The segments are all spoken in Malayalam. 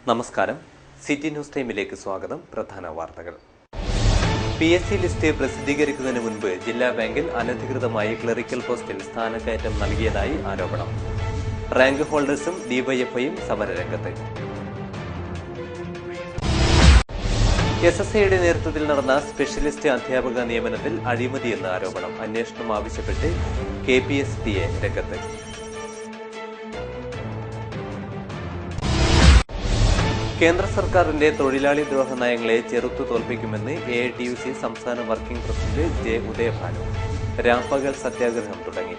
നമസ്കാരം. സിറ്റി ന്യൂസ് ടൈമിലേക്ക് സ്വാഗതം. പ്രധാന വാർത്തകൾ. PSC ലിസ്റ്റ് പ്രസിദ്ധീകരിക്കുന്നതിന് മുൻപ് ജില്ലാ ബാങ്കിൽ അനധികൃതമായി ക്ലറിക്കൽ പോസ്റ്റിൽ സ്ഥാനക്കയറ്റം നൽകിയതായി ആരോപണം. റാങ്ക് ഹോൾഡേഴ്സും ഡിവൈഎഫ്ഐയും സമരരംഗത്ത്. SSIയുടെ നേതൃത്വത്തിൽ നടന്ന സ്പെഷ്യലിസ്റ്റ് അധ്യാപക നിയമനത്തിൽ അഴിമതിയെന്ന ആരോപണം. അന്വേഷണം ആവശ്യപ്പെട്ട് KPSTA രംഗത്ത്. കേന്ദ്ര സർക്കാരിന്റെ തൊഴിലാളി ദ്രോഹ നയങ്ങളെ ചെറുത്തു തോൽപ്പിക്കുമെന്ന് AITUC സംസ്ഥാന വർക്കിംഗ് പ്രസിഡന്റ് J. ഉദയഭാനു. രാപ്പകൽ സത്യാഗ്രഹം തുടങ്ങി.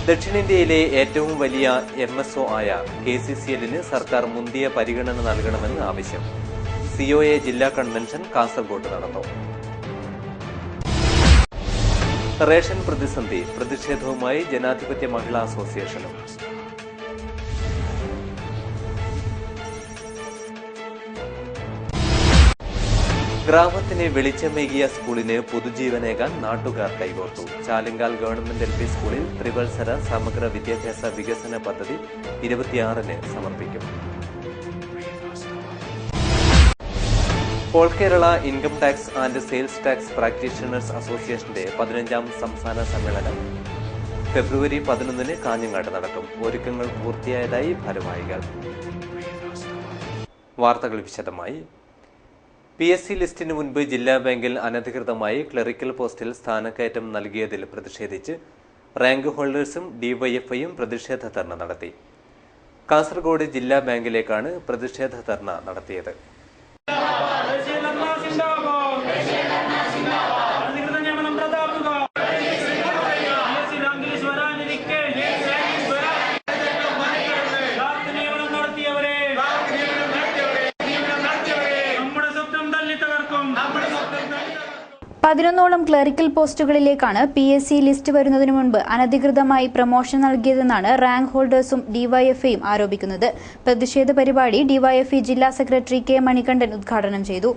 ദക്ഷിണേന്ത്യയിലെ ഏറ്റവും വലിയ MSO ആയ KCCL-ന് സർക്കാർ മുന്തിയ പരിഗണന നൽകണമെന്ന് ആവശ്യം. COA ജില്ലാ കൺവെൻഷൻ കാസർഗോഡ് നടന്നു. റേഷൻ പ്രതിസന്ധി. പ്രതിഷേധവുമായി ജനാധിപത്യ മഹിളാ അസോസിയേഷനും. ഗ്രാമത്തിന് വെളിച്ചമേകിയ സ്കൂളിന് പുതുജീവനേകാൻ നാട്ടുകാർ കൈകോർത്തു. ചാലിങ്കാൽ ഗവൺമെന്റ് LP സ്കൂളിൽ ത്രിവത്സര സമഗ്ര വിദ്യാഭ്യാസ വികസന പദ്ധതി 26-ന് സമർപ്പിക്കും. All Kerala income tax and sales tax practitioners അസോസിയേഷന്റെ 15ാം സംസ്ഥാന സമ്മേളനം ഫെബ്രുവരി 11-ന് കാഞ്ഞങ്ങാട് നടക്കും. ഒരുക്കങ്ങൾ പൂർത്തിയായതായി ഭാരവാഹികൾ. വാർത്തകൾ വിശദമായി. PSC ലിസ്റ്റിന് മുൻപ് ജില്ലാ ബാങ്കിൽ അനധികൃതമായി ക്ലറിക്കൽ പോസ്റ്റിൽ സ്ഥാനക്കയറ്റം നൽകിയതിൽ പ്രതിഷേധിച്ച് റാങ്ക് ഹോൾഡേഴ്സും ഡിവൈഎഫ്ഐയും പ്രതിഷേധ ധർണ നടത്തി. കാസർഗോഡ് ജില്ലാ ബാങ്കിലേക്കാണ് പ്രതിഷേധ ധർണ നടത്തിയത്. പതിനൊന്നോളം ക്ലറിക്കൽ പോസ്റ്റുകളിലേക്കാണ് PSC ലിസ്റ്റ് വരുന്നതിനു മുൻപ് അനധികൃതമായി പ്രമോഷൻ നൽകിയതെന്നാണ് റാങ്ക് ഹോൾഡേഴ്സും ഡിവൈഎഫ്ഐയും ആരോപിക്കുന്നത്. പ്രതിഷേധ പരിപാടി ഡിവൈഎഫ്ഐ ജില്ലാ സെക്രട്ടറി K. മണികണ്ഠൻ ഉദ്ഘാടനം ചെയ്തു.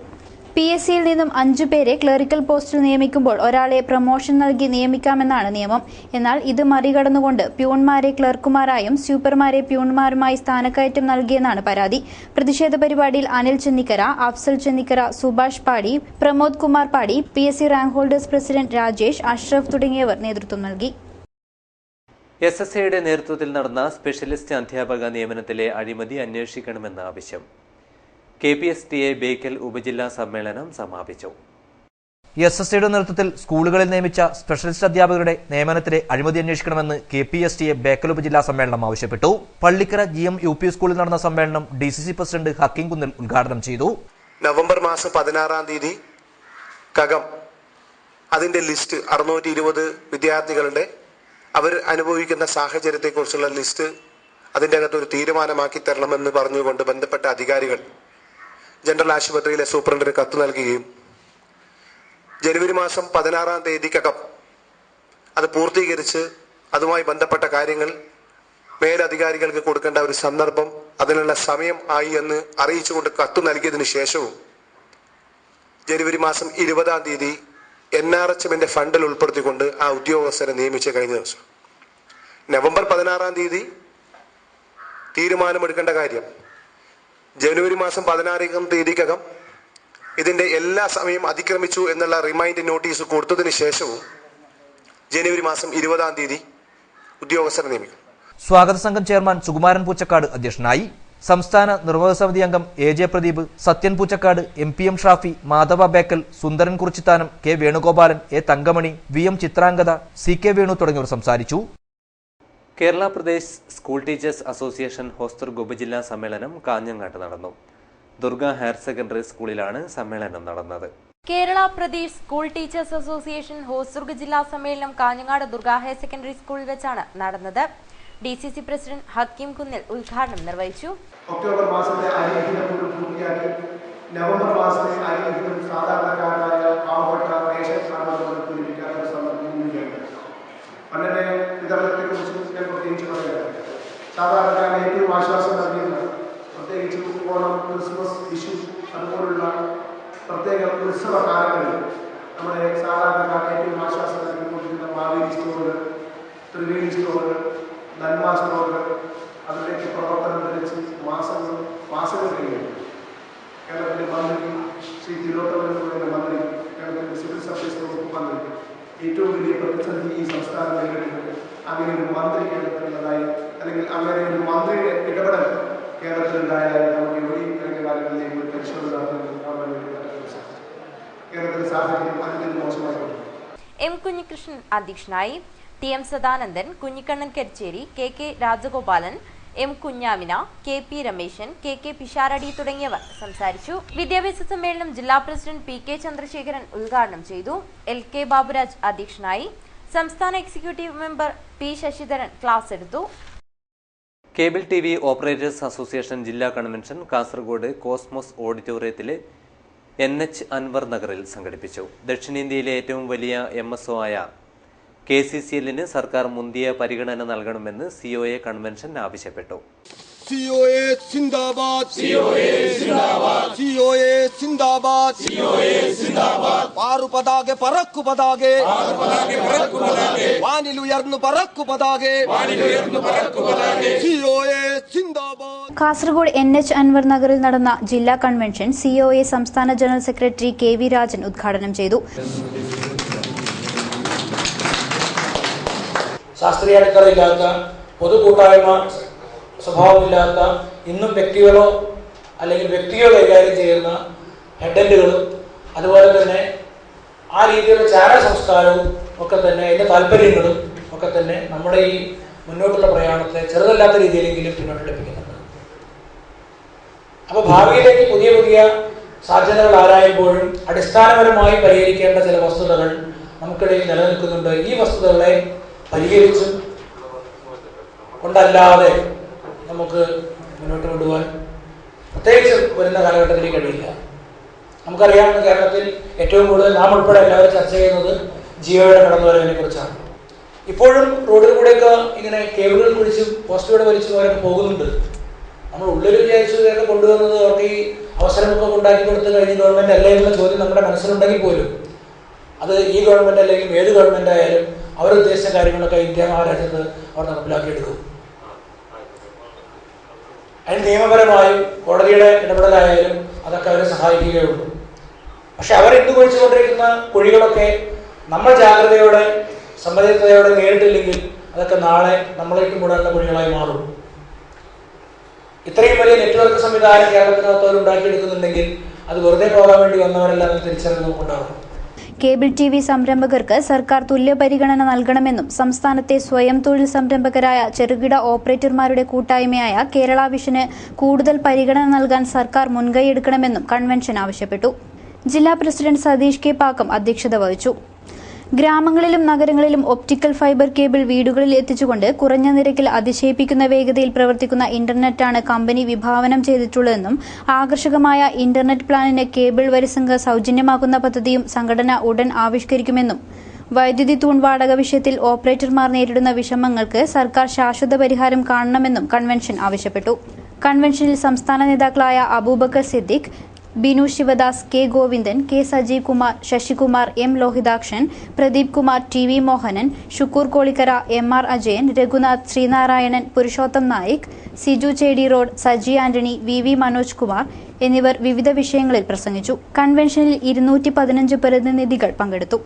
PSCയിൽ നിന്നും 5 പേരെ ക്ലറിക്കൽ പോസ്റ്റിൽ നിയമിക്കുമ്പോൾ ഒരാളെ പ്രമോഷൻ നൽകി നിയമിക്കാമെന്നാണ് നിയമം. എന്നാൽ ഇത് മറികടന്നുകൊണ്ട് പ്യൂൺമാരെ ക്ലർക്കുമാരായും സ്വീപ്പർമാരെ പ്യൂൺമാരുമായി സ്ഥാനക്കയറ്റം നൽകിയെന്നാണ് പരാതി. പ്രതിഷേധ പരിപാടിയിൽ അനിൽ ചെന്നിക്കര, അഫ്സൽ ചെന്നിക്കര, സുഭാഷ് പാടി, പ്രമോദ് കുമാർ പാടി, PSC rank holders president Rajesh, Ashraf തുടങ്ങിയവർ നേതൃത്വം നൽകി. SSIയുടെ നേതൃത്വത്തിൽ നടന്ന സ്പെഷ്യലിസ്റ്റ് അധ്യാപക നിയമനത്തിലെ അഴിമതി അന്വേഷിക്കണമെന്ന ആവശ്യം. KPSTA ബേക്കൽ ഉപജില്ലാ സമ്മേളനം സമാപിച്ചു. SSIയുടെ നേതൃത്വത്തിൽ സ്കൂളുകളിൽ നിയമിച്ച സ്പെഷ്യലിസ്റ്റ് അധ്യാപകരുടെ നിയമനത്തിലെ അഴിമതി അന്വേഷിക്കണമെന്ന് KPSTA ബേക്കൽ ഉപജില്ലാ സമ്മേളനം ആവശ്യപ്പെട്ടു. പള്ളിക്കര GM UP സ്കൂളിൽ നടന്ന സമ്മേളനം DCC പ്രസിഡന്റ് ഹക്കീം കുന്നിൽ ഉദ്ഘാടനം ചെയ്തു. നവംബർ മാസം 16-ാം തീയതി അതിന്റെ ലിസ്റ്റ് 620 വിദ്യാർത്ഥികളുടെ അവർ അനുഭവിക്കുന്ന സാഹചര്യത്തെക്കുറിച്ചുള്ള ലിസ്റ്റ് അതിൻ്റെ അകത്തൊരു തീരുമാനമാക്കി തരണമെന്ന് പറഞ്ഞുകൊണ്ട് ബന്ധപ്പെട്ട അധികാരികൾ ജനറൽ ആശുപത്രിയിലെ സൂപ്രണ്ടിന് കത്ത് നൽകുകയും ജനുവരി മാസം 16-ാം തീയതിക്കകം അത് പൂർത്തീകരിച്ച് അതുമായി ബന്ധപ്പെട്ട കാര്യങ്ങൾ മേലധികാരികൾക്ക് കൊടുക്കേണ്ട ഒരു സന്ദർഭം അതിനുള്ള സമയം ആയി എന്ന് അറിയിച്ചുകൊണ്ട് കത്ത് നൽകിയതിനു ശേഷവും ജനുവരി മാസം 20-ാം തീയതി NRHMന്റെ ഫണ്ടിൽ ഉൾപ്പെടുത്തിക്കൊണ്ട് ആ ഉദ്യോഗസ്ഥരെ നിയമിച്ച് കഴിഞ്ഞ ദിവസം നവംബർ 16-ാം തീയതി തീരുമാനമെടുക്കേണ്ട കാര്യം ജനുവരി മാസം 16-ാം തീയതിക്കകം ഇതിന്റെ എല്ലാ സമയം അതിക്രമിച്ചു എന്നുള്ള റിമൈൻഡ് നോട്ടീസ് കൊടുത്തതിന് ശേഷവും ജനുവരി മാസം 20-ാം തീയതി ഉദ്യോഗസ്ഥരെ നിയമിക്കും. സ്വാഗത സംഘം ചെയർമാൻ സുകുമാരൻ പൂച്ചക്കാട് അധ്യക്ഷനായി. സംസ്ഥാന നിർവാഹക സമിതി അംഗം AJ Pradeep, Sathyan Poochakkad, MPM Shafi, Madhava Bekal, Sundaran Kurichithanam, K. Venugopalan, A. Thankamani, VM Chitrangada, CK Venu തുടങ്ങിയവർ സംസാരിച്ചു. Kerala Pradesh school teachers association Hosdurg ഉപജില്ലാ സമ്മേളനം കാഞ്ഞങ്ങാട്ട് നടന്നു. ദുർഗ ഹയർ സെക്കൻഡറി സ്കൂളിലാണ് സമ്മേളനം നടന്നത്. Kerala Pradesh school teachers association Hosdurg ജില്ലാ സമ്മേളനം കാഞ്ഞങ്ങാട് ദുർഗ ഹയർ സെക്കൻഡറി സ്കൂളിൽ വെച്ചാണ് നടന്നത്. DCC പ്രസിഡന്റ് ഹക്കീം കുന്നിൽ ഉദ്ഘാടനം നിർവഹിച്ചു. ഒക്ടോബർ മാസത്തെ അരിഹിതം പൂർത്തിയാക്കി നവംബർ മാസത്തെ അരിഹിതം സാധാരണക്കാരായ സാധാരണക്കാരന് ഏറ്റവും ആശ്വാസം നൽകുന്നതാണ്. പ്രത്യേകിച്ച് ഓണം, ക്രിസ്മസ്, വിഷു അതുപോലുള്ള പ്രത്യേക ഉത്സവ കാലങ്ങളിൽ നമ്മുടെ സാധാരണക്കാർക്ക് ഏറ്റവും ആശ്വാസം നൽകിക്കൊണ്ടിരുന്ന മാവേലി സ്റ്റോറുകൾ, ത്രിവേണി സ്റ്റോറുകൾ, നന്മ സ്റ്റോറുകൾ അതിലേക്ക് പ്രവർത്തനം തെളിച്ച് മാസങ്ങൾ കഴിയുന്നു. കേരളത്തിലെ മന്ത്രി ശ്രീ തിലോത്തമൻ എന്ന് പറയുന്ന മന്ത്രി, കേരളത്തിലെ സിവിൽ സപ്ലൈസ് വകുപ്പ് മന്ത്രി, ഏറ്റവും വലിയ പ്രതിസന്ധി ഈ സംസ്ഥാനം നേരിടുന്നത് അങ്ങനെ ഒരു മന്ത്രി കേരളത്തിലുള്ളതായി, അല്ലെങ്കിൽ അങ്ങനെ ഒരു മന്ത്രിയുടെ ഇടപെടൽ കേരളത്തിലുണ്ടായതായി നമുക്ക് എവിടെയും കഴിഞ്ഞ കാലങ്ങളിലേക്ക് ഒരു പരിശോധന നടത്തുന്നത് കാണാൻ വേണ്ടി പറ്റുന്ന കേരളത്തിലെ സാഹചര്യം അതിൽ മോശമായിട്ടുണ്ട്. എം കുഞ്ഞികൃഷ്ണൻ അധ്യക്ഷനായി. T M Sadanandan, Kunhikannan Karicheri, K K Rajagopalan, M Kunhamina, K P Rameshan, K K Pisharadi തുടങ്ങിയവർ സംസാരിച്ചു. വിദ്യാഭ്യാസ സമ്മേളനം ജില്ലാ പ്രസിഡന്റ് പി കെ ചന്ദ്രശേഖരൻ ഉദ്ഘാടനം ചെയ്തു. എൽ കെ ബാബുരാജ് അധ്യക്ഷനായി. സംസ്ഥാന executive member P Sasidharan class എടുത്തു. കേബിൾ TV ഓപ്പറേറ്റേഴ്സ് അസോസിയേഷൻ ജില്ലാ കൺവെൻഷൻ കാസർഗോഡ് കോസ്മോസ് ഓഡിറ്റോറിയത്തിലെ NH അൻവർ നഗറിൽ സംഘടിപ്പിച്ചു. ദക്ഷിണേന്ത്യയിലെ ഏറ്റവും വലിയ MSO ആയ KCCL-ന് സർക്കാർ മുന്തിയ പരിഗണന നൽകണമെന്ന് COA കൺവെൻഷൻ ആവശ്യപ്പെട്ടു. COA സിന്ദാബാദ്, COA സിന്ദാബാദ്, COA സിന്ദാബാദ്, COA സിന്ദാബാദ്. പാറു പതാകെ പറക്കു പതാകെ, പാറു പതാകെ പറക്കു പതാകെ, വാനിലുയർന്നു പറക്കു പതാകെ, വാനിലുയർന്നു പറക്കു പതാകെ, COA സിന്ദാബാദ്. കാസർഗോഡ് NH അൻവർ നഗറിൽ നടന്ന ജില്ലാ കൺവെൻഷൻ COA സംസ്ഥാന ജനറൽ സെക്രട്ടറി KV രാജൻ ഉദ്ഘാടനം ചെയ്തു. ശാസ്ത്രീയ അടിത്തറയില്ലാത്ത, പൊതുകൂട്ടായ്മ സ്വഭാവമില്ലാത്ത, ഇന്നും വ്യക്തികളോ അല്ലെങ്കിൽ വ്യക്തിയോ കൈകാര്യം ചെയ്യുന്ന ഹെഡൻഡുകളും അതുപോലെ തന്നെ ആ രീതിയിലുള്ള ചാനൽ സംസ്കാരവും ഒക്കെ തന്നെ അതിൻ്റെ താല്പര്യങ്ങളും ഒക്കെ തന്നെ നമ്മുടെ ഈ മുന്നോട്ടുള്ള പ്രയാണത്തെ ചെറുതല്ലാത്ത രീതിയിലെങ്കിലും പിന്നോട്ടെടുപ്പിക്കുന്നുണ്ട്. അപ്പോൾ ഭാവിയിലേക്ക് പുതിയ പുതിയ സാധ്യതകൾ ആരായുമ്പോഴും അടിസ്ഥാനപരമായി പരിഹരിക്കേണ്ട ചില വസ്തുതകൾ നമുക്കിടയിൽ നിലനിൽക്കുന്നുണ്ട്. ഈ വസ്തുതകളെ പരിഹരിച്ചും കൊണ്ടല്ലാതെ നമുക്ക് മുന്നോട്ട് കൊണ്ടുപോകാൻ പ്രത്യേകിച്ച് വരുന്ന കാലഘട്ടത്തിൽ കഴിയില്ല. നമുക്കറിയാം, കേരളത്തിൽ ഏറ്റവും കൂടുതൽ നാം ഉൾപ്പെടെ എല്ലാവരും ചർച്ച ചെയ്യുന്നത് ജിയോയുടെ കടന്നുവരവിനെ കുറിച്ചാണ്. ഇപ്പോഴും റോഡിൽ കൂടെയൊക്കെ ഇങ്ങനെ കേബിളുകൾ കുഴിച്ചും പോസ്റ്റുകൾ വലിച്ചും അവരൊക്കെ പോകുന്നുണ്ട്. നമ്മൾ ഉള്ളിൽ വിചാരിച്ചു ഇതൊക്കെ കൊണ്ടുവന്നത് അവർക്ക് ഈ അവസരമൊക്കെ ഉണ്ടാക്കി കൊടുത്തു കഴിഞ്ഞ് ഗവൺമെൻറ് അല്ലേ എന്നുള്ള ചോദ്യം നമ്മുടെ മനസ്സിലുണ്ടെങ്കിൽ പോലും അത് ഈ ഗവൺമെൻറ് അല്ലെങ്കിൽ ഏത് ഗവൺമെൻറ് ആയാലും അവരുദ്ദേശിച്ച കാര്യങ്ങളൊക്കെ ഇന്ത്യ മഹാരാജ്യത്ത് അവർ നടപ്പിലാക്കിയെടുക്കും. അതിന് നിയമപരമായും കോടതിയുടെ ഇടപെടലായാലും അതൊക്കെ അവരെ സഹായിക്കുകയുള്ളൂ. പക്ഷെ അവരെന്ത് കുഴിച്ചുകൊണ്ടിരിക്കുന്ന കുഴികളൊക്കെ നമ്മൾ ജാഗ്രതയോടെ സമ്മതിത്തോടെ നേരിട്ടില്ലെങ്കിൽ അതൊക്കെ നാളെ നമ്മളേക്ക് മൂടാനുള്ള കുഴികളായി മാറും. ഇത്രയും വലിയ നെറ്റ്വർക്ക് സംവിധാനം കേരളത്തിനകത്ത് അവർ ഉണ്ടാക്കിയെടുക്കുന്നുണ്ടെങ്കിൽ അത് വെറുതെ പോകാൻ വേണ്ടി വന്നവരെല്ലാം തിരിച്ചറിവ് നമുക്കുണ്ടാകും. കേബിൾ TV സംരംഭകർക്ക് സർക്കാർ തുല്യ പരിഗണന നൽകണമെന്നും സംസ്ഥാനത്തെ സ്വയം തൊഴിൽ സംരംഭകരായ ചെറുകിട ഓപ്പറേറ്റർമാരുടെ കൂട്ടായ്മയായ കേരള വിഷന് കൂടുതൽ പരിഗണന നൽകാൻ സർക്കാർ മുൻകൈയെടുക്കണമെന്നും കൺവെൻഷൻ ആവശ്യപ്പെട്ടു. ജില്ലാ പ്രസിഡന്റ് സതീഷ് K. പാക്കം അധ്യക്ഷത വഹിച്ചു. ഗ്രാമങ്ങളിലും നഗരങ്ങളിലും ഒപ്റ്റിക്കൽ ഫൈബർ കേബിൾ വീടുകളിൽ എത്തിച്ചുകൊണ്ട് കുറഞ്ഞ നിരക്കിൽ അതിശയിപ്പിക്കുന്ന വേഗതയിൽ പ്രവർത്തിക്കുന്ന ഇന്റർനെറ്റാണ് കമ്പനി വിഭാവനം ചെയ്തിട്ടുള്ളതെന്നും ആകർഷകമായ ഇന്റർനെറ്റ് പ്ലാനിന് കേബിൾ വരിസംഖ്യ സൗജന്യമാക്കുന്ന പദ്ധതിയും സംഘടന ഉടൻ ആവിഷ്കരിക്കുമെന്നും വൈദ്യുതി തൂൺ വാടക വിഷയത്തിൽ ഓപ്പറേറ്റർമാർ നേരിടുന്ന വിഷമങ്ങൾക്ക് സർക്കാർ ശാശ്വത പരിഹാരം കാണണമെന്നും കൺവെൻഷൻ ആവശ്യപ്പെട്ടു. കൺവെൻഷനിൽ സംസ്ഥാന നേതാക്കളായ Abubakar Siddique, Binu Sivadas, K. Govindan, K. Sajeev Kumar, Sasikumar, M. Lohithakshan, Pradeep Kumar, TV. Mohanan, Shukkur Kolikkara, MR. Ajayan, Raghunath, Sreenarayanan, Purushotham Naik, Siju ചേടി റോഡ്, സജി ആന്റണി, VV. മനോജ് കുമാർ എന്നിവർ വിവിധ വിഷയങ്ങളിൽ പ്രസംഗിച്ചു. കൺവെൻഷനിൽ 215 പ്രതിനിധികൾ പങ്കെടുത്തു.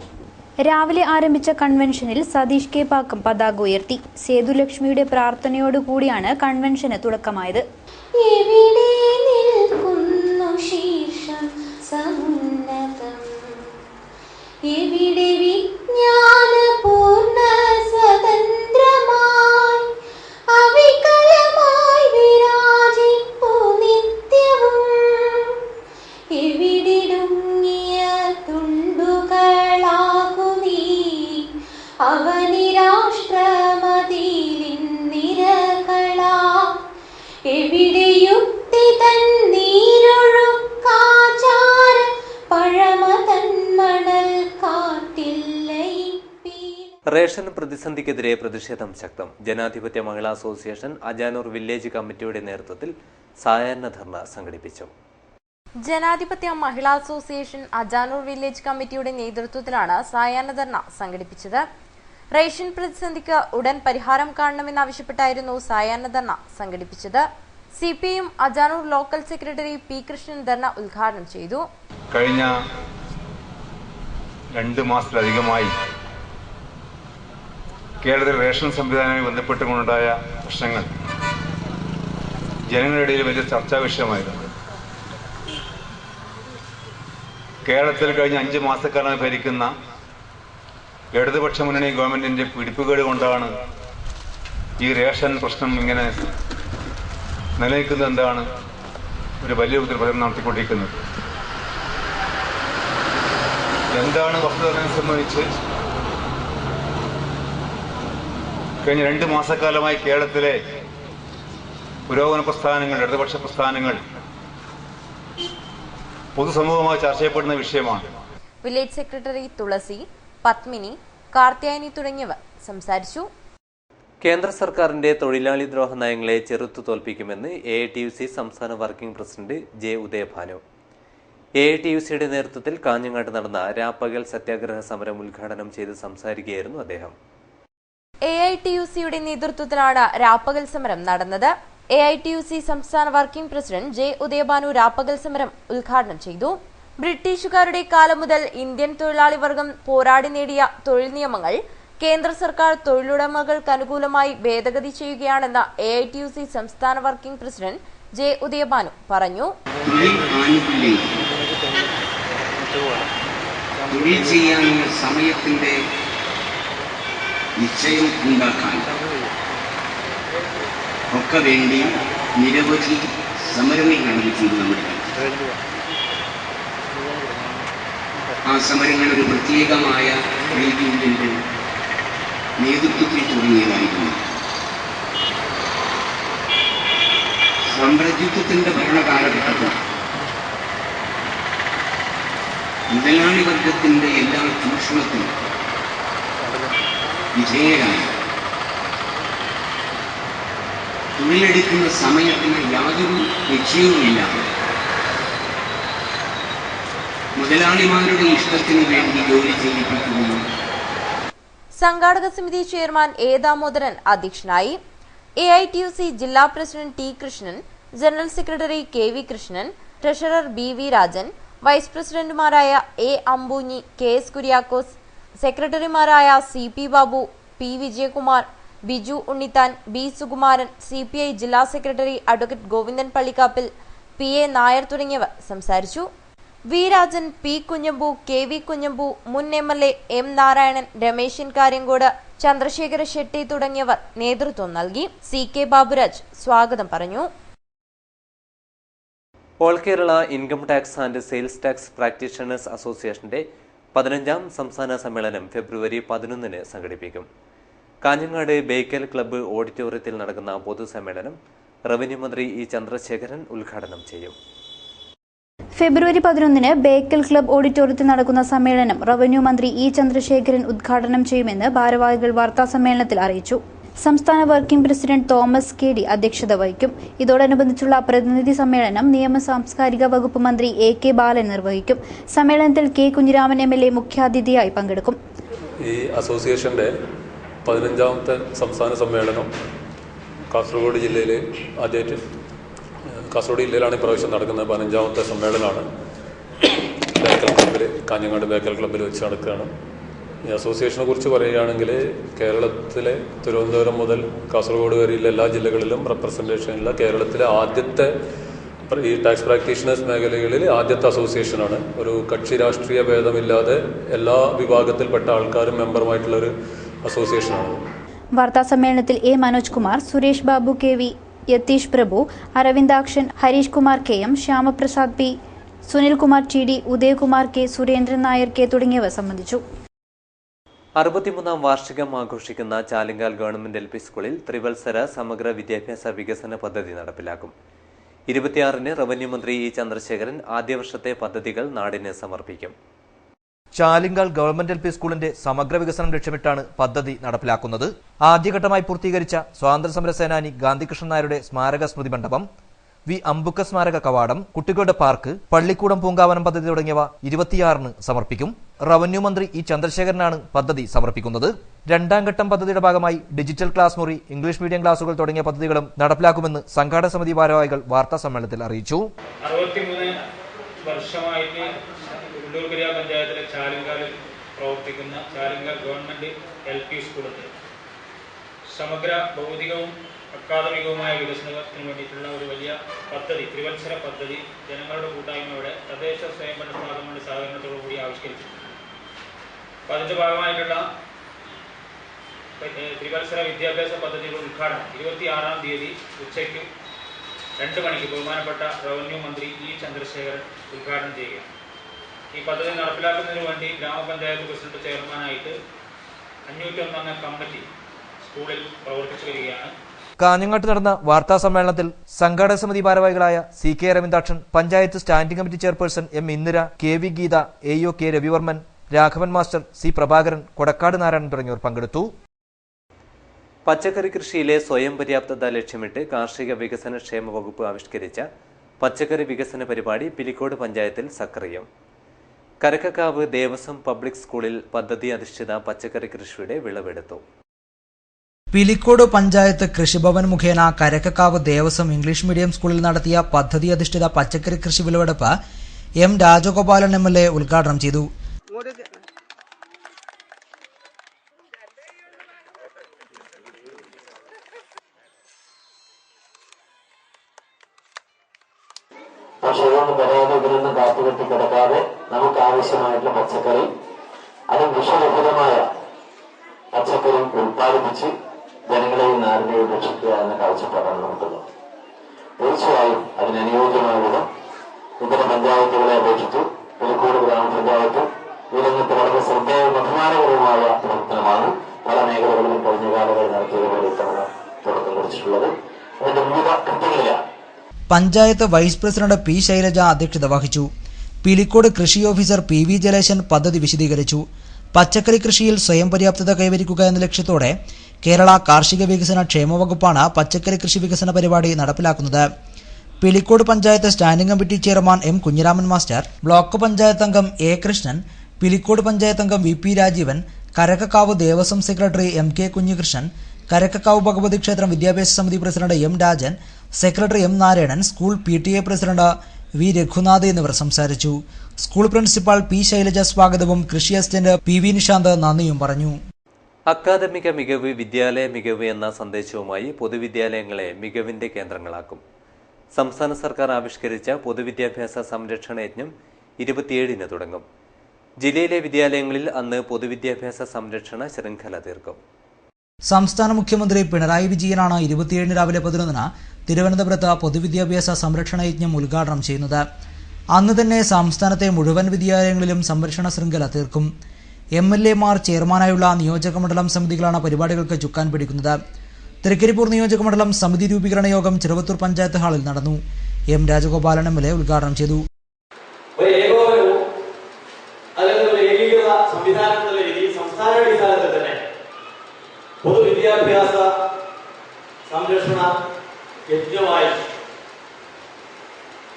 രാവിലെ ആരംഭിച്ച കൺവെൻഷനിൽ സതീഷ് K. പാക്കം പതാക ഉയർത്തി. സേതുലക്ഷ്മിയുടെ പ്രാർത്ഥനയോടുകൂടിയാണ് കൺവെൻഷന് തുടക്കമായത്. ശീർഷം സമുന്നതം എവിടെ വിജ്ഞാന പൂർണ്ണ സ്വതന്ത്രമായി അവികലമായി വിരാജിപ്പു നിത്യവും എവിടിടുങ്ങിയ തുണ്ടുകളാകു നീ അവനിരാഷ്ട്രമതിലിൻ നിരകളാ എവിടെയുക്തി തൻ നീരൊഴുക്കാചാര പഴമതൻ മണൽ കാട്ടില്ല. റേഷൻ പ്രതിസന്ധിക്കെതിരെ പ്രതിഷേധം ശക്തം. ജനാധിപത്യ മഹിളാ അസോസിയേഷൻ അജാനൂർ വില്ലേജ് കമ്മിറ്റിയുടെ നേതൃത്വത്തിൽ സായാഹ്ന ധർണ സംഘടിപ്പിച്ചു. ജനാധിപത്യ മഹിളാ അസോസിയേഷൻ അജാനൂർ വില്ലേജ് കമ്മിറ്റിയുടെ നേതൃത്വത്തിലാണ് സായാഹ്ന ധർണ സംഘടിപ്പിച്ചത്. റേഷൻ പ്രതിസന്ധിക്ക് ഉടൻ പരിഹാരം കാണണമെന്നാവശ്യപ്പെട്ടായിരുന്നു സായാഹ്ന ധർണ സംഘടിപ്പിച്ചത്. CPM Ajanur local secretary P. Krishnan dharna ഉദ്ഘാടനം ചെയ്തു. കഴിഞ്ഞ 2 മാസത്തിലധികമായി കേരളത്തിൽ റേഷൻ സംവിധാനവുമായി ബന്ധപ്പെട്ടുകൊണ്ടുണ്ടായ പ്രശ്നങ്ങൾ ജനങ്ങളുടെ വലിയ ചർച്ചാ വിഷയമായിരുന്നു. കേരളത്തിൽ കഴിഞ്ഞ 5 മാസക്കാലമായി ഭരിക്കുന്ന ഇടതുപക്ഷ മുന്നണി ഗവൺമെന്റിന്റെ പിടിപ്പുകേട് കൊണ്ടാണ് ഈ റേഷൻ പ്രശ്നം ഇങ്ങനെ നിലനിൽക്കുന്നത് എന്താണ് ഒരു വലിയ പ്രചരണം നടത്തിക്കൊണ്ടിരിക്കുന്നത്. എന്താണ് വസ്തുത സംബന്ധിച്ച് കഴിഞ്ഞ 2 മാസക്കാലമായി കേരളത്തിലെ പുരോഗമന പ്രസ്ഥാനങ്ങൾ, ഇടതുപക്ഷ പ്രസ്ഥാനങ്ങൾ പൊതുസമൂഹമായി ചർച്ച ചെയ്യപ്പെടുന്ന വിഷയമാണ്. വില്ലേജ് സെക്രട്ടറി തുളസി, പത്മിനി, കാർത്യായനി തുടങ്ങിയവർ സംസാരിച്ചു. കേന്ദ്ര സർക്കാരിന്റെ തൊഴിലാളി ദ്രോഹ നയങ്ങളെ ചെറുത്തു തോൽപ്പിക്കുമെന്ന് AITUC സംസ്ഥാന വർക്കിംഗ് പ്രസിഡന്റ് J. ഉദയഭാനു. AITUCയുടെ നേതൃത്വത്തിൽ കാഞ്ഞങ്ങാട്ട് നടന്ന രാപ്പകൽ സത്യാഗ്രഹ സമരം ഉദ്ഘാടനം ചെയ്ത് സംസാരിക്കുകയായിരുന്നു അദ്ദേഹം. AITUCയുടെ നേതൃത്വത്തിലാണ് രാപ്പകൽ സമരം നടന്നത്. AITUC സംസ്ഥാന വർക്കിംഗ് പ്രസിഡന്റ് J. ഉദയഭാനു രാപ്പകൽ സമരം ഉദ്ഘാടനം ചെയ്തു. ബ്രിട്ടീഷുകാരുടെ കാലം മുതൽ ഇന്ത്യൻ തൊഴിലാളി വർഗം പോരാടി നേടിയ തൊഴിൽ നിയമങ്ങൾ കേന്ദ്ര സർക്കാർ തൊഴിലുടമകൾക്ക് അനുകൂലമായി ഭേദഗതി ചെയ്യുകയാണെന്ന് AITUC സംസ്ഥാന വർക്കിംഗ് പ്രസിഡന്റ് J. ഉദയഭാനു പറഞ്ഞു. തൊഴിൽ ചെയ്യാനുള്ള സമയത്തിന്റെ നിശ്ചയം ഉണ്ടാക്കാൻ ഒക്കെ വേണ്ടി നിരവധി സമരങ്ങൾ നടത്തിയിരുന്നു നമ്മുടെ. ആ സമരങ്ങൾ ഒരു പ്രത്യേകമായ ട്രേഡ് യൂണിയന്റെ നേതൃത്വത്തിൽ തുടങ്ങിയതായിരുന്നു. സാമ്രാജ്യത്വത്തിന്റെ ഭരണകാലഘട്ടത്തിൽ മുതലാളി വർഗത്തിന്റെ എല്ലാ ചൂഷണത്തിനും വിധേയരായി തൊഴിലെടുക്കുന്ന സമയത്തിന് യാതൊരു നിശ്ചയവുമില്ലാതെ മുതലാളിമാരുടെ ഇഷ്ടത്തിന് വേണ്ടി ജോലി ചെയ്യിപ്പിക്കുന്നു. സംഘാടക സമിതി ചെയർമാൻ A. ദാമോദരൻ അധ്യക്ഷനായി. AITUC ജില്ലാ president T. Krishnan, general secretary K. V. Krishnan, treasurer B. V. Rajan, vice പ്രസിഡന്റുമാരായ A. Ambunhi, K. S. Kuriakose, സെക്രട്ടറിമാരായ C. P. Babu, P. Vijayakumar, Biju Unnithan, B. Sukumaran, CPI ജില്ലാ secretary advocate Govindan Pallikkappil, P. A. Nair തുടങ്ങിയവർ സംസാരിച്ചു. V. Rajan, P. Kunhambu, K. V. Kunhambu, മുൻ MLA M. നാരായണൻ, രമേശൻ കാര്യങ്കോട്, ചന്ദ്രശേഖര ഷെട്ടി തുടങ്ങിയവർ നേതൃത്വം നൽകി. CK ബാബുരാജ് സ്വാഗതം പറഞ്ഞു. All Kerala income tax and sales tax practitioners അസോസിയേഷന്റെ 15ാം സംസ്ഥാന സമ്മേളനം ഫെബ്രുവരി 11 സംഘടിപ്പിക്കും. കാഞ്ഞങ്ങാട് ബേക്കൽ ക്ലബ്ബ് ഓഡിറ്റോറിയത്തിൽ നടക്കുന്ന പൊതുസമ്മേളനം റവന്യൂ മന്ത്രി E. ചന്ദ്രശേഖരൻ ഉദ്ഘാടനം ചെയ്യും. ഫെബ്രുവരി 11 ബേക്കൽ ക്ലബ്ബ് ഓഡിറ്റോറിയത്തിൽ നടക്കുന്ന സമ്മേളനം റവന്യൂ മന്ത്രി E. ചന്ദ്രശേഖരൻ ഉദ്ഘാടനം ചെയ്യുമെന്ന് ഭാരവാഹികൾ വാർത്താസമ്മേളനത്തിൽ അറിയിച്ചു. സംസ്ഥാന വർക്കിംഗ് പ്രസിഡന്റ് തോമസ് KD അധ്യക്ഷത വഹിക്കും. ഇതോടനുബന്ധിച്ചുള്ള പ്രതിനിധി സമ്മേളനം നിയമ സാംസ്കാരിക വകുപ്പ് മന്ത്രി AK ബാലൻ നിർവഹിക്കും. സമ്മേളനത്തിൽ K. കുഞ്ഞിരാമൻ MLA മുഖ്യാതിഥിയായി പങ്കെടുക്കും. ഈ അസോസിയേഷന്റെ 15ാമത്തെ സംസ്ഥാന സമ്മേളനം കാസർഗോഡ് ജില്ലയിൽ ആദ്യമായിട്ട് കാസർഗോഡ് ജില്ലയിലാണ് ഇപ്രാവശ്യം നടക്കുന്നത്. 15ാമത്തെ സമ്മേളനമാണ് ബേക്കൽ ക്ലബ്ബിൽ, കാഞ്ഞങ്ങാട് ബേക്കൽ ക്ലബ്ബിൽ വെച്ച് നടക്കുകയാണ്. ഈ അസോസിയേഷനെ കുറിച്ച് പറയുകയാണെങ്കിൽ കേരളത്തിലെ തിരുവനന്തപുരം മുതൽ കാസർഗോഡ് വരെയുള്ള എല്ലാ ജില്ലകളിലും റെപ്രസെൻറ്റേഷനുള്ള കേരളത്തിലെ ആദ്യത്തെ ഈ ടാക്സ് പ്രാക്ടീഷണേഴ്സ് മേഖലകളിൽ ആദ്യത്തെ അസോസിയേഷനാണ്. ഒരു കക്ഷി രാഷ്ട്രീയ ഭേദമില്ലാതെ എല്ലാ വിഭാഗത്തിൽപ്പെട്ട ആൾക്കാരും മെമ്പറുമായിട്ടുള്ളൊരു അസോസിയേഷനാണ്. വാർത്താ സമ്മേളനത്തിൽ A. Manoj Kumar, Suresh Babu KV, Yathish Prabhu, Aravindakshan, Harish Kumar KM, Shyamaprasad P, Sunilkumar TD, Udayakumar K, Surendran Nair K തുടങ്ങിയവർ സംബന്ധിച്ചു. 63ാം വാർഷികം ആഘോഷിക്കുന്ന ചാലിങ്കാൽ ഗവൺമെന്റ് LP സ്കൂളിൽ ത്രിവത്സര സമഗ്ര വിദ്യാഭ്യാസ വികസന പദ്ധതി നടപ്പിലാക്കും. 26 റവന്യൂ മന്ത്രി E. ചന്ദ്രശേഖരൻ ആദ്യ വർഷത്തെ പദ്ധതികൾ നാടിന് സമർപ്പിക്കും. ചാലിങ്കാൽ ഗവൺമെന്റ് LP സ്കൂളിന്റെ സമഗ്ര വികസനം ലക്ഷ്യമിട്ടാണ് പദ്ധതി നടപ്പിലാക്കുന്നത്. ആദ്യഘട്ടമായി പൂർത്തീകരിച്ച സ്വാതന്ത്ര്യസമര സേനാനി ഗാന്ധികൃഷ്ണൻ നായരുടെ സ്മാരക സ്മൃതി മണ്ഡപം, വി അംബുക്ക സ്മാരക കവാടം, കുട്ടികളുടെ പാർക്ക്, പള്ളിക്കൂടം പൂങ്കാവനം പദ്ധതി തുടങ്ങിയവ 26-ന് സമർപ്പിക്കും. റവന്യൂ മന്ത്രി ഇ ചന്ദ്രശേഖരനാണ് പദ്ധതി സമർപ്പിക്കുന്നത്. രണ്ടാം ഘട്ടം പദ്ധതിയുടെ ഭാഗമായി ഡിജിറ്റൽ ക്ലാസ് മുറി, ഇംഗ്ലീഷ് മീഡിയം ക്ലാസുകൾ തുടങ്ങിയ പദ്ധതികളും നടപ്പിലാക്കുമെന്ന് സംഘാടക സമിതി ഭാരവാഹികൾ വാർത്താ സമ്മേളനത്തിൽ അറിയിച്ചു. 63 വർഷമായിട്ട് ഉള്ളൂർക്കര പഞ്ചായത്തിലെ ചാലിങ്കാലിൽ പ്രവർത്തിക്കുന്ന ചാലിങ്കാൽ ഗവൺമെന്റ് LP സ്കൂളിൽ സമഗ്ര ഭൗതികവും അക്കാദമികവുമായ വികസനത്തിന് വേണ്ടിയിട്ടുള്ള ഒരു വലിയ പദ്ധതി, ത്രിവത്സര പദ്ധതി ജനങ്ങളുടെ കൂട്ടായ്മയുടെ തദ്ദേശ സ്വയംഭരണ സ്ഥാപനങ്ങളുടെ സഹകരണത്തോടുകൂടി ആവിഷ്കരിച്ചു. അപ്പോൾ അതിൻ്റെ ഭാഗമായിട്ടുള്ള ത്രിവത്സര വിദ്യാഭ്യാസ പദ്ധതിയുടെ ഉദ്ഘാടനം 26-ാം തീയതി ഉച്ചയ്ക്ക് 2 മണിക്ക് ബഹുമാനപ്പെട്ട റവന്യൂ മന്ത്രി ഇ ചന്ദ്രശേഖരൻ ഉദ്ഘാടനം ചെയ്യുക. ഈ പദ്ധതി നടപ്പിലാക്കുന്നതിന് വേണ്ടി ഗ്രാമപഞ്ചായത്ത് പ്രസിഡന്റ് ചെയർമാനായിട്ട് 501 അംഗ കമ്മിറ്റി സ്കൂളിൽ പ്രവർത്തിച്ചു വരികയാണ്. കാഞ്ഞങ്ങാട്ട് നടന്ന വാർത്താ സമ്മേളനത്തിൽ സംഘാടക സമിതി ഭാരവാഹികളായ CK Raveendrakshan, panchayat standing committee chairperson M Indira, KV Geetha, AO K Ravivarman, Raghavan master, C Prabhakaran, Kodakkad Narayanan തുടങ്ങിയവർ പങ്കെടുത്തു. പച്ചക്കറി കൃഷിയിലെ സ്വയം പര്യാപ്തത ലക്ഷ്യമിട്ട് കാർഷിക വികസന ക്ഷേമ വകുപ്പ് ആവിഷ്കരിച്ച പച്ചക്കറി വികസന പരിപാടി പിലിക്കോട് പഞ്ചായത്തിൽ സക്രിയം. കരക്കക്കാവ് ദേവസ്വം പബ്ലിക് സ്കൂളിൽ പദ്ധതി അധിഷ്ഠിത പച്ചക്കറി കൃഷിയുടെ വിളവെടുത്തു. പിലിക്കോട് പഞ്ചായത്ത് കൃഷിഭവൻ മുഖേന കരക്കക്കാവ് ദേവസ്വം ഇംഗ്ലീഷ് മീഡിയം സ്കൂളിൽ നടത്തിയ പദ്ധതി അധിഷ്ഠിത പച്ചക്കറി കൃഷി വിളവെടുപ്പ് M രാജഗോപാലൻ MLA ഉദ്ഘാടനം ചെയ്തു. പക്ഷികളൊന്നും വരാതെ ഇതിനൊന്നും കാത്തുകെട്ടി കിടക്കാതെ നമുക്ക് ആവശ്യമായിട്ടുള്ള പച്ചക്കറി, അതും വിഷരഹിതമായ പച്ചക്കറി ഉൽപ്പാദിപ്പിച്ച് ജനങ്ങളെയും നാടിനെയും രക്ഷിക്കുക എന്ന കാഴ്ചപ്പാടാണ് നമുക്കുള്ളത്. തീർച്ചയായും അതിനനുയോജ്യമായ വിധം ഇത്തരം പഞ്ചായത്തുകളെ അപേക്ഷിച്ചു പിലിക്കോട് ഗ്രാമപഞ്ചായത്ത് ഈ രംഗത്ത് വളരെ ശ്രദ്ധേയവും അഭിമാനകരവുമായ പ്രവർത്തനമാണ് പല മേഖലകളിലും കഴിഞ്ഞ കാലങ്ങളിൽ നടത്തിയതുപോലെ ഇത്തവണ തുടക്കം കുറിച്ചിട്ടുള്ളത്. അതിന്റെ വിവിധ ഘട്ടങ്ങളിലാണ്. Panchayat vice president P Shailaja അധ്യക്ഷത വഹിച്ചു. പിലിക്കോട് കൃഷി ഓഫീസർ PV ജലേശൻ പദ്ധതി വിശദീകരിച്ചു. പച്ചക്കറി കൃഷിയിൽ സ്വയം പര്യാപ്തത കൈവരിക്കുക എന്ന ലക്ഷ്യത്തോടെ കേരള കാർഷിക വികസന ക്ഷേമ വകുപ്പാണ് പച്ചക്കറി കൃഷി വികസന പരിപാടി നടപ്പിലാക്കുന്നത്. Pilicode panchayat standing committee chairman M Kunhiraman master, block panchayat അംഗം A കൃഷ്ണൻ, പിലിക്കോട് പഞ്ചായത്ത് അംഗം VP Rajeevan, Karakkakkavu Devaswom secretary MK Kunhikrishnan, Karakkakkavu Bhagavathi ക്ഷേത്രം വിദ്യാഭ്യാസ സമിതി president M Rajan, secretary M Narayanan, school PTA president V Raghunath എന്നിവർ സംസാരിച്ചു. സ്കൂൾ പ്രിൻസിപ്പാൾ P ശൈലജ സ്വാഗതവും കൃഷി അസിസ്റ്റന്റ് PV നിഷാന്ത് നന്ദിയും പറഞ്ഞു. അക്കാദമിക മികവ്, വിദ്യാലയ മികവ് എന്ന സന്ദേശവുമായി പൊതുവിദ്യാലയങ്ങളെ മികവിന്റെ കേന്ദ്രങ്ങളാക്കും. സംസ്ഥാന സർക്കാർ ആവിഷ്കരിച്ച പൊതുവിദ്യാഭ്യാസ സംരക്ഷണ യജ്ഞം 27-ന് തുടങ്ങും. ജില്ലയിലെ വിദ്യാലയങ്ങളിൽ അന്ന് പൊതുവിദ്യാഭ്യാസ സംരക്ഷണ ശൃംഖല തീർക്കും. സംസ്ഥാന മുഖ്യമന്ത്രി പിണറായി വിജയനാണ് 27-ന് രാവിലെ 11-ന് തിരുവനന്തപുരത്ത് പൊതുവിദ്യാഭ്യാസ സംരക്ഷണ യജ്ഞം ഉദ്ഘാടനം ചെയ്യുന്നത്. അന്ന് തന്നെ സംസ്ഥാനത്തെ മുഴുവൻ വിദ്യാലയങ്ങളിലും സംരക്ഷണ ശൃംഖല തീർക്കും. MLA-മാർ ചെയർമാനായുള്ള നിയോജക മണ്ഡലം സമിതികളാണ് പരിപാടികൾക്ക് ചുക്കാൻ പിടിക്കുന്നത്. തൃക്കരിപ്പൂർ നിയോജക മണ്ഡലം സമിതി രൂപീകരണ യോഗം ചെറുവത്തൂർ പഞ്ചായത്ത് ഹാളിൽ നടന്നു. M രാജഗോപാലൻ MLA ഉദ്ഘാടനം ചെയ്തു. പൊതുവിദ്യാഭ്യാസ സംരക്ഷണ യജ്ഞമായി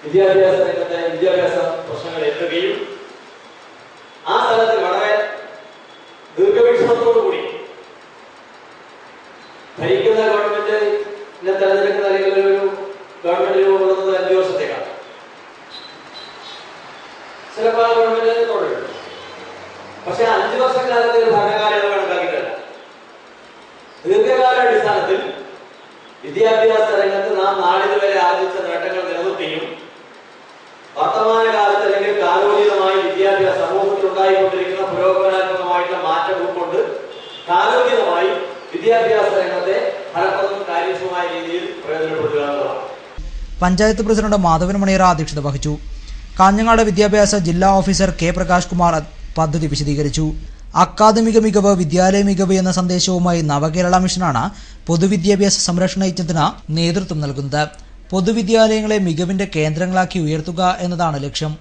വിദ്യാഭ്യാസ രംഗത്തെ വിദ്യാഭ്യാസ പ്രശ്നങ്ങൾ എത്തുകയും ആ തലത്തിൽ വളരെ ദീർഘവീക്ഷണത്തോടുകൂടി ഭരിക്കുന്ന ഗവൺമെന്റിനെ തെരഞ്ഞെടുക്കുന്ന അല്ലെങ്കിൽ ഒരു ഗവൺമെന്റ് രൂപപ്പെടുന്നത് 5 വർഷത്തേക്കാണ്. ചിലപ്പോൾ ആ ഗവൺമെന്റിന് തുടരും. പക്ഷെ 5 വർഷക്കാലത്തെ ഒരു ഭരണകാലം കണക്കാക്കിയിട്ടല്ല. ദീർഘകാലാടിസ്ഥാനത്തിൽ വിദ്യാഭ്യാസ രംഗത്ത് നാം നാളിതുവരെ ആർജിച്ച നേട്ടങ്ങൾ നിലനിർത്തിയും വർത്തമാനകാലത്ത് അല്ലെങ്കിൽ കാലോചിതമായി വിദ്യാഭ്യാസ സമൂഹത്തിൽ ഉണ്ടായിക്കൊണ്ടിരിക്കുന്ന പുരോഗമനാത്മകമായിട്ടുള്ള മാറ്റം ഉൾക്കൊണ്ട് കാലോചിതമായി വിദ്യാഭ്യാസ രംഗത്തെ ഫലപ്രദവും കാര്യക്ഷമമായ രീതിയിൽ പ്രയോജനപ്പെടുത്തുക എന്നതാണ്. പഞ്ചായത്ത് പ്രസിഡന്റ് മാധവൻ മണിയറ അധ്യക്ഷത വഹിച്ചു. കാഞ്ഞങ്ങാട് വിദ്യാഭ്യാസ ജില്ലാ ഓഫീസർ K പ്രകാശ് കുമാർ പദ്ധതി വിശദീകരിച്ചു. അക്കാദമിക മികവ്, വിദ്യാലയ മികവ് എന്ന സന്ദേശവുമായി നവകേരള മിഷനാണ് പൊതുവിദ്യാഭ്യാസ സംരക്ഷണ യജ്ഞത്തിന് നേതൃത്വം നൽകുന്നത്. പൊതുവിദ്യാലയങ്ങളെ മികവിന്റെ കേന്ദ്രങ്ങളാക്കി ഉയർത്തുക എന്നതാണ് ലക്ഷ്യം.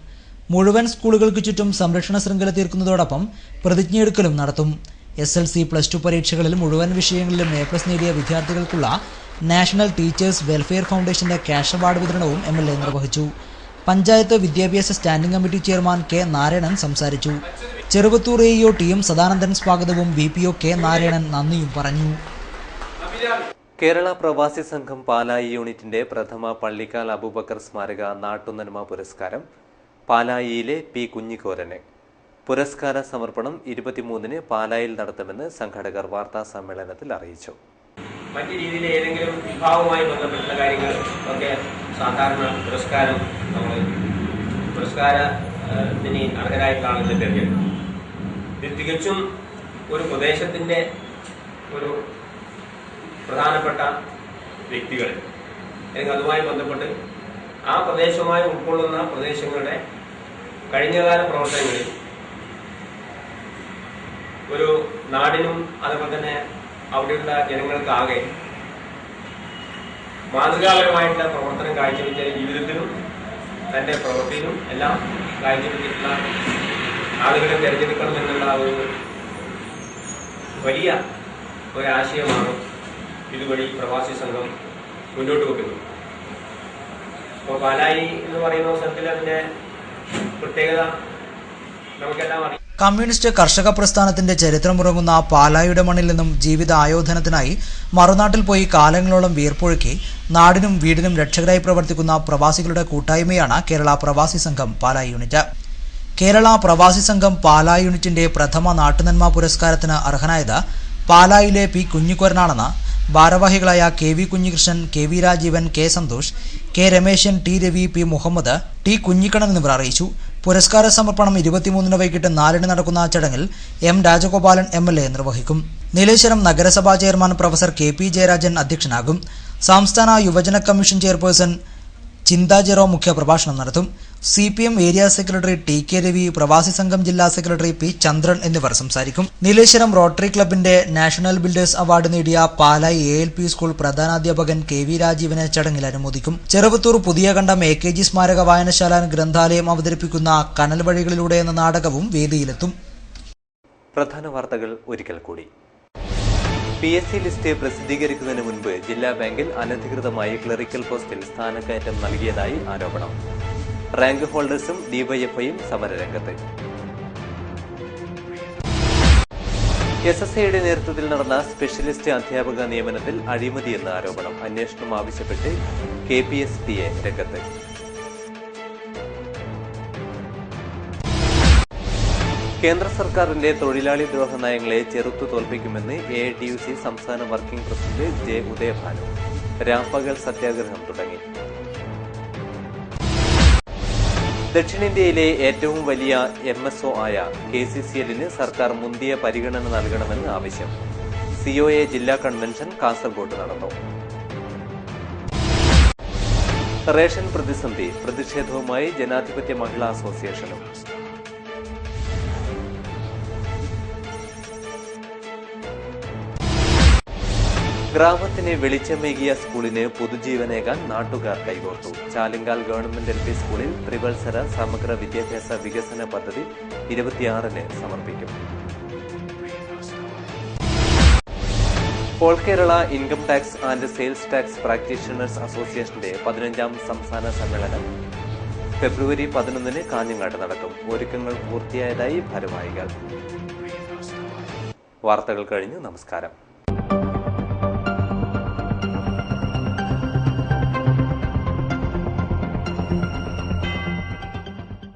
മുഴുവൻ സ്കൂളുകൾക്ക് ചുറ്റും സംരക്ഷണ ശൃംഖല തീർക്കുന്നതോടൊപ്പം പ്രതിജ്ഞയെടുക്കലും നടത്തും. SLC, +2 പരീക്ഷകളിൽ മുഴുവൻ വിഷയങ്ങളിലും A+ നേടിയ വിദ്യാർത്ഥികൾക്കുള്ള നാഷണൽ ടീച്ചേഴ്സ് വെൽഫെയർ ഫൗണ്ടേഷന്റെ ക്യാഷ് അവാർഡ് വിതരണവും MLA നിർവഹിച്ചു. പഞ്ചായത്ത് വിദ്യാഭ്യാസ standing committee chairman K. Narayanan സംസാരിച്ചു. ചെറുവത്തൂർ AEO TM സദാനന്ദൻ സ്വാഗതവും VPO K. നാരായണൻ നന്ദിയും പറഞ്ഞു. കേരള പ്രവാസി സംഘം പാലായി യൂണിറ്റിന്റെ പ്രഥമ പള്ളിക്കാൽ അബൂബക്കർ സ്മാരക നാട്ടുനന്മ പുരസ്കാരം പാലായിയിലെ P. കുഞ്ഞിക്കോരന്. പുരസ്കാര സമർപ്പണം 23-ന് പാലായിൽ നടത്തുമെന്ന് സംഘാടകർ വാർത്താ സമ്മേളനത്തിൽ അറിയിച്ചു. മറ്റു രീതിയിൽ ഏതെങ്കിലും വിഭാഗവുമായി ബന്ധപ്പെട്ട കാര്യങ്ങൾ ഒക്കെ സാധാരണ പുരസ്കാരത്തിന് അർഹരായിട്ടുള്ള ആളുകളെ തിരഞ്ഞെടുക്കും. ഇത് തികച്ചും ഒരു പ്രദേശത്തിൻ്റെ ഒരു പ്രധാനപ്പെട്ട വ്യക്തികൾ അല്ലെങ്കിൽ അതുമായി ബന്ധപ്പെട്ട് ആ പ്രദേശവുമായി ഉൾക്കൊള്ളുന്ന പ്രദേശങ്ങളുടെ കഴിഞ്ഞകാല പ്രവർത്തനങ്ങളിൽ ഒരു നാടിനും അതുപോലെ തന്നെ അവിടെയുള്ള ജനങ്ങൾക്കാകെ മാതൃകാപരമായിട്ടുള്ള പ്രവർത്തനം കാഴ്ചവെച്ച ജീവിതത്തിലും തൻ്റെ പ്രവൃത്തിയിലും എല്ലാം കാഴ്ചവെച്ചിട്ടുള്ള ആളുകളെ തിരഞ്ഞെടുക്കണമെന്നുള്ള ഒരു വലിയ ഒരാശയമാണ് ഇതുവഴി പ്രവാസി സംഘം മുന്നോട്ട് വെക്കുന്നത്. അപ്പോൾ പാലായി എന്ന് പറയുന്ന സ്ഥലത്തിൽ അതിൻ്റെ പ്രത്യേകത നമുക്കെല്ലാം അറിയാം. കമ്മ്യൂണിസ്റ്റ് കർഷക പ്രസ്ഥാനത്തിന്റെ ചരിത്രമുറങ്ങുന്ന പാലായുടെ മണ്ണിൽ നിന്നും ജീവിത ആയോധനത്തിനായി മറുനാട്ടിൽ പോയി കാലങ്ങളോളം വീർപ്പൊഴുക്കി നാടിനും വീടിനും രക്ഷകരായി പ്രവർത്തിക്കുന്ന പ്രവാസികളുടെ കൂട്ടായ്മയാണ് കേരള പ്രവാസി സംഘം പാലായി യൂണിറ്റ്. കേരള പ്രവാസി സംഘം പാലായി യൂണിറ്റിന്റെ പ്രഥമ നാട്ടുനന്മ പുരസ്കാരത്തിന് അർഹനായത് പാലായിലെ P. കുഞ്ഞിക്കോരനാണെന്ന് ഭാരവാഹികളായ KV Kunhikrishnan, KV Rajeevan, K. Santhosh, K. Rameshan, T. Ravi, P. Muhammad, T. Kunhikannan എന്നിവർ അറിയിച്ചു. പുരസ്കാര സമർപ്പണം 23-ന് വൈകിട്ട് 4-ന് നടക്കുന്ന ചടങ്ങിൽ M. രാജഗോപാലൻ MLA നിർവഹിക്കും. നീലേശ്വരം നഗരസഭാ ചെയർമാൻ പ്രൊഫസർ KP ജയരാജൻ അധ്യക്ഷനാകും. സംസ്ഥാന യുവജന കമ്മീഷൻ ചെയർപേഴ്സൺ ചിന്ത ജെറോ മുഖ്യപ്രഭാഷണം നടത്തും. CPM area secretary TK Ravi, പ്രവാസി സംഘം ജില്ലാ സെക്രട്ടറി P. ചന്ദ്രൻ എന്നിവർ സംസാരിക്കും. നീലേശ്വരം റോട്ടറി ക്ലബിന്റെ നാഷണൽ ബിൽഡേഴ്സ് അവാർഡ് നേടിയ പാലായി ALP സ്കൂൾ പ്രധാനാധ്യാപകൻ KV രാജീവനെ ചടങ്ങിൽ അനുമോദിക്കും. ചെറുവത്തൂർ പുതിയകണ്ടം AKG സ്മാരക വായനശാല ഗ്രന്ഥാലയം അവതരിപ്പിക്കുന്ന കനൽ വഴികളിലൂടെ എന്ന നാടകവും വേദിയിലെത്തും. പ്രധാന വാർത്തകൾ ഒരിക്കൽ കൂടി. PSC ലിസ്റ്റ് പ്രസിദ്ധീകരിക്കുന്നതിന് മുൻപ് ജില്ലാ ബാങ്കിൽ അനധികൃതമായി ക്ലറിക്കൽ പോസ്റ്റിൽ സ്ഥാനക്കയറ്റം നൽകിയതായി ആരോപണം. റാങ്ക് ഹോൾഡേഴ്സും DYFIയും സമരരംഗത്ത്. SSIയുടെ നേതൃത്വത്തിൽ നടന്ന സ്പെഷ്യലിസ്റ്റ് അധ്യാപക നിയമനത്തിൽ അഴിമതിയെന്ന ആരോപണം. അന്വേഷണം ആവശ്യപ്പെട്ട് KPSTA രംഗത്ത്. കേന്ദ്ര സർക്കാരിന്റെ തൊഴിലാളി ദ്രോഹ നയങ്ങളെ ചെറുത്തു തോൽപ്പിക്കുമെന്ന് AITUC സംസ്ഥാന വർക്കിംഗ് പ്രസിഡന്റ് J. ഉദയഭാനു. രാപ്പകൽ സത്യാഗ്രഹം തുടങ്ങി. ദക്ഷിണേന്ത്യയിലെ ഏറ്റവും വലിയ MSO ആയ KCCLന് സർക്കാർ മുന്തിയ പരിഗണന നൽകണമെന്ന് ആവശ്യം. COA ജില്ലാ കൺവെൻഷൻ കാസർഗോഡ് നടന്നു. റേഷൻ പ്രതിസന്ധി പ്രതിഷേധവുമായി ജനാധിപത്യ മഹിളാ അസോസിയേഷനും. ഗ്രാമത്തിന് വെളിച്ചമേകിയ സ്കൂളിന് പുതുജീവനേകാൻ നാട്ടുകാർ കൈകോർത്തു. ചാലിങ്കാൽ ഗവൺമെന്റ് LP സ്കൂളിൽ ത്രിവത്സര സമഗ്ര വിദ്യാഭ്യാസ വികസന പദ്ധതി 26-ന് സമർപ്പിക്കും. All Kerala income tax and sales tax practitioners അസോസിയേഷന്റെ 15ാം സംസ്ഥാന സമ്മേളനം ഫെബ്രുവരി 11-ന് കാഞ്ഞങ്ങാട് നടക്കും. ഒരുക്കങ്ങൾ പൂർത്തിയായതായി ഭാരവാഹികൾ. വാർത്തകൾ കഴിഞ്ഞു. നമസ്കാരം.